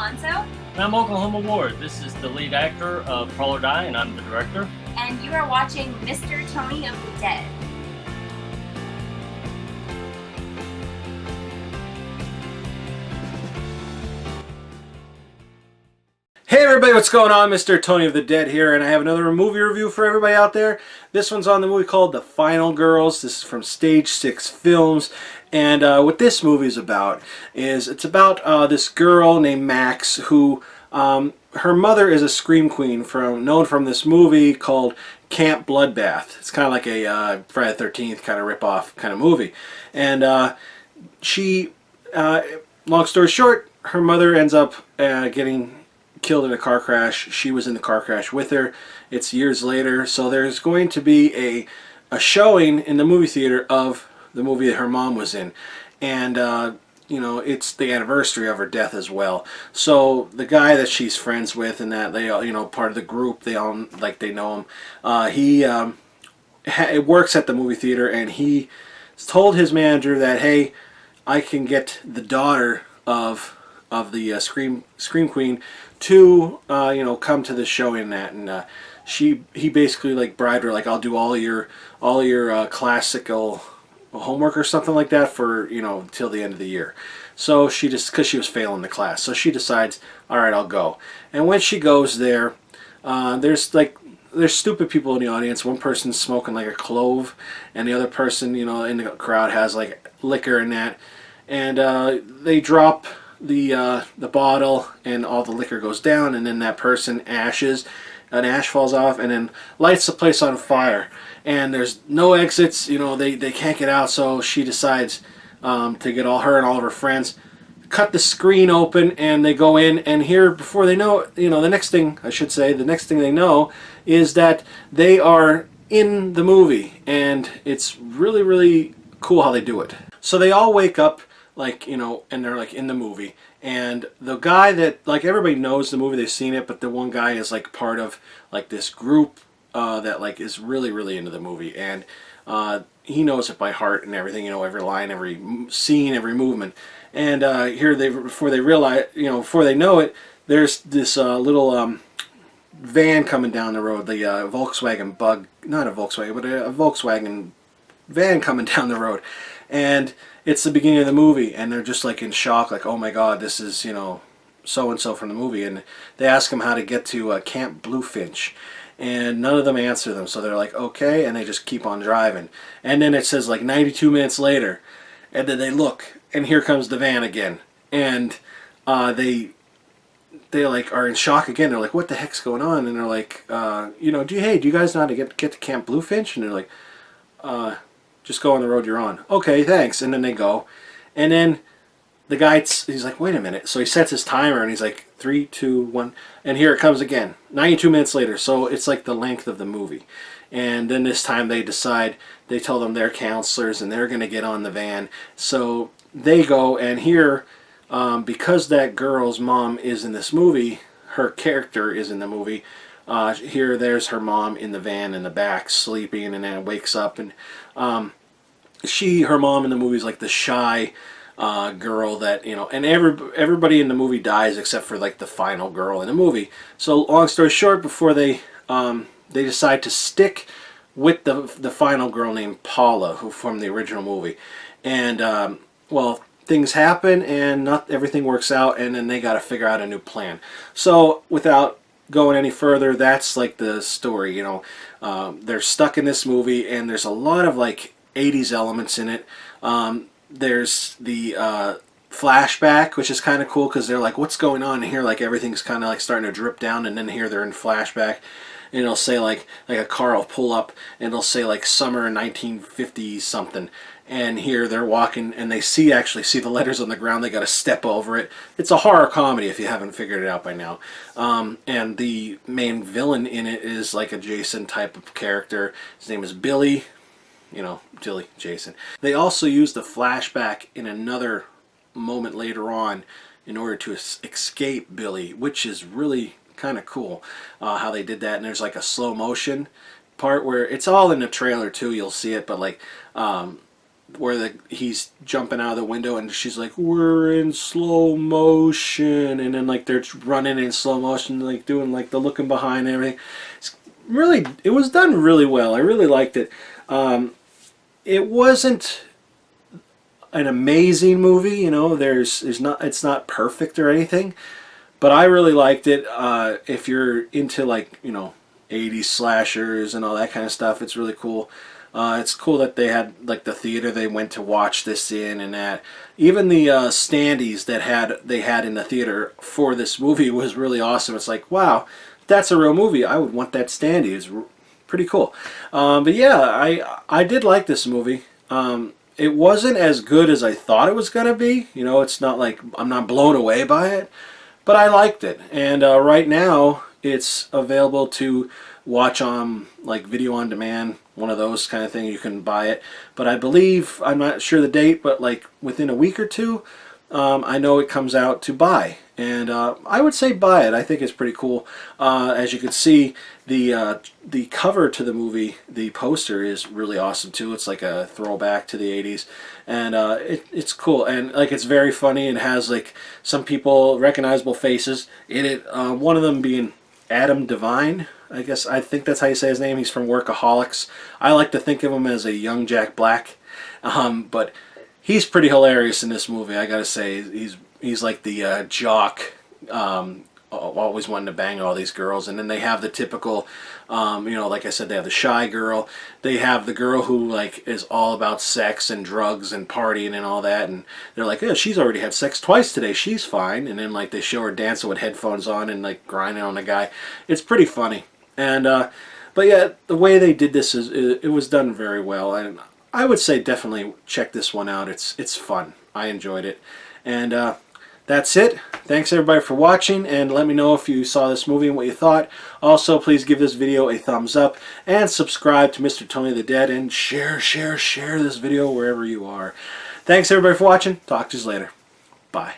Alonso. And I'm Oklahoma Ward. This is the lead actor of Crawl or Die, and I'm the director. And you are watching Mr. Tony of the Dead. Hey everybody, what's going on? Mr. Tony of the Dead here, and I have another movie review for everybody out there. This one's on the movie called The Final Girls. This is from Stage 6 Films, and what this movie is about is it's about this girl named Max who her mother is a scream queen known from this movie called Camp Bloodbath. It's kind of like a Friday the 13th kind of rip-off kind of movie, and long story short, her mother ends up getting killed in a car crash. She was in the car crash with her. It's years later, so there's going to be a showing in the movie theater of the movie that her mom was in, and you know, it's the anniversary of her death as well. So the guy that she's friends with and that they all, you know, part of the group, they all like they know him. He works at the movie theater, and he told his manager that, hey, I can get the daughter of the scream queen to you know, come to the show in that, and he basically like bribed her, like, I'll do all your classical homework or something like that for, you know, till the end of the year. So she just, because she was failing the class, so she decides, all right, I'll go. And when she goes there, there's stupid people in the audience. One person's smoking like a clove, and the other person, you know, in the crowd has like liquor and that, and they drop the bottle, and all the liquor goes down, and then that person an ash falls off and then lights the place on fire, and there's no exits, you know, they can't get out. So she decides to get her and all of her friends, cut the screen open, and they go in, and here, before they know it, you know, the next thing they know is that they are in the movie, and it's really, really cool how they do it. So they all wake up, like, you know, and they're like in the movie, and the guy that, like, everybody knows the movie, they've seen it, but the one guy is like part of like this group that like is really, really into the movie, and he knows it by heart and everything, you know, every line, every scene, every movement. And here before they realize, you know, before they know it, there's this little van coming down the road, the Volkswagen Bug, not a Volkswagen, but a Volkswagen van coming down the road, and it's the beginning of the movie, and they're just like in shock, like, oh my god, this is, you know, so and so from the movie. And they ask them how to get to Camp Bluefinch, and none of them answer them, so they're like, okay, and they just keep on driving. And then it says like 92 minutes later, and then they look, and here comes the van again, and they like are in shock again. They're like, what the heck's going on? And they're like, you know, do you guys know how to get to Camp Bluefinch? And they're like, just go on the road you're on. Okay, thanks. And then they go. And then the guy, he's like, wait a minute. So he sets his timer, and he's like, 3, 2, 1. And here it comes again. 92 minutes later. So it's like the length of the movie. And then this time they decide, they tell them they're counselors, and they're going to get on the van. So they go, and here, because that girl's mom is in this movie, her character is in the movie, there's her mom in the van in the back sleeping, and then wakes up, and her mom in the movie is like the shy girl that, you know, and everybody in the movie dies except for like the final girl in the movie. So long story short, before they decide to stick with the final girl named Paula, who from the original movie, and well, things happen, and not everything works out, and then they got to figure out a new plan. So without going any further, that's like the story, you know. They're stuck in this movie, and there's a lot of like 80s elements in it. There's the flashback, which is kind of cool, because they're like, what's going on? And here, like, everything's kind of like starting to drip down, and then here they're in flashback, and it'll say like a car will pull up, and it'll say like summer 1950 something, and here they're walking, and they actually see the letters on the ground. They got to step over it. It's a horror comedy if you haven't figured it out by now. And the main villain in it is like a Jason type of character. His name is Billy. You know, Jason. They also use the flashback in another moment later on in order to escape Billy, which is really kind of cool how they did that. And there's like a slow motion part where it's all in the trailer too, you'll see it, but like where he's jumping out of the window and she's like, "We're in slow motion," and then like they're running in slow motion, like doing like the looking behind and everything. It was done really well. I really liked it. It wasn't an amazing movie, you know. It's not perfect or anything, but I really liked it. If you're into like, you know, 80s slashers and all that kind of stuff, it's really cool. It's cool that they had like the theater they went to watch this in, and that even the standees that they had in the theater for this movie was really awesome. It's like, wow, that's a real movie. I would want that standee. It's pretty cool. But yeah, I did like this movie. It wasn't as good as I thought it was gonna be. You know, it's not like I'm not blown away by it, but I liked it. And right now it's available to watch on like video on demand, one of those kind of thing. You can buy it, but I believe, I'm not sure the date, but like within a week or two, I know it comes out to buy, and I would say buy it. I think it's pretty cool. As you can see, the cover to the movie, the poster, is really awesome too. It's like a throwback to the 80s, and it's cool, and like it's very funny. It has like some people, recognizable faces in it. One of them being Adam Devine. I think that's how you say his name. He's from Workaholics. I like to think of him as a young Jack Black, but he's pretty hilarious in this movie. I gotta say, he's like the jock, always wanting to bang all these girls. And then they have the typical, you know, like I said, they have the shy girl. They have the girl who like is all about sex and drugs and partying and all that. And they're like, yeah, she's already had sex twice today. She's fine. And then like they show her dancing with headphones on and like grinding on the guy. It's pretty funny. And but yeah, the way they did this it was done very well, and I would say definitely check this one out. It's fun. I enjoyed it. And that's it. Thanks everybody for watching, and let me know if you saw this movie and what you thought. Also, please give this video a thumbs up and subscribe to Mr. Tony the Dead, and share this video wherever you are. Thanks everybody for watching. Talk to you later. Bye.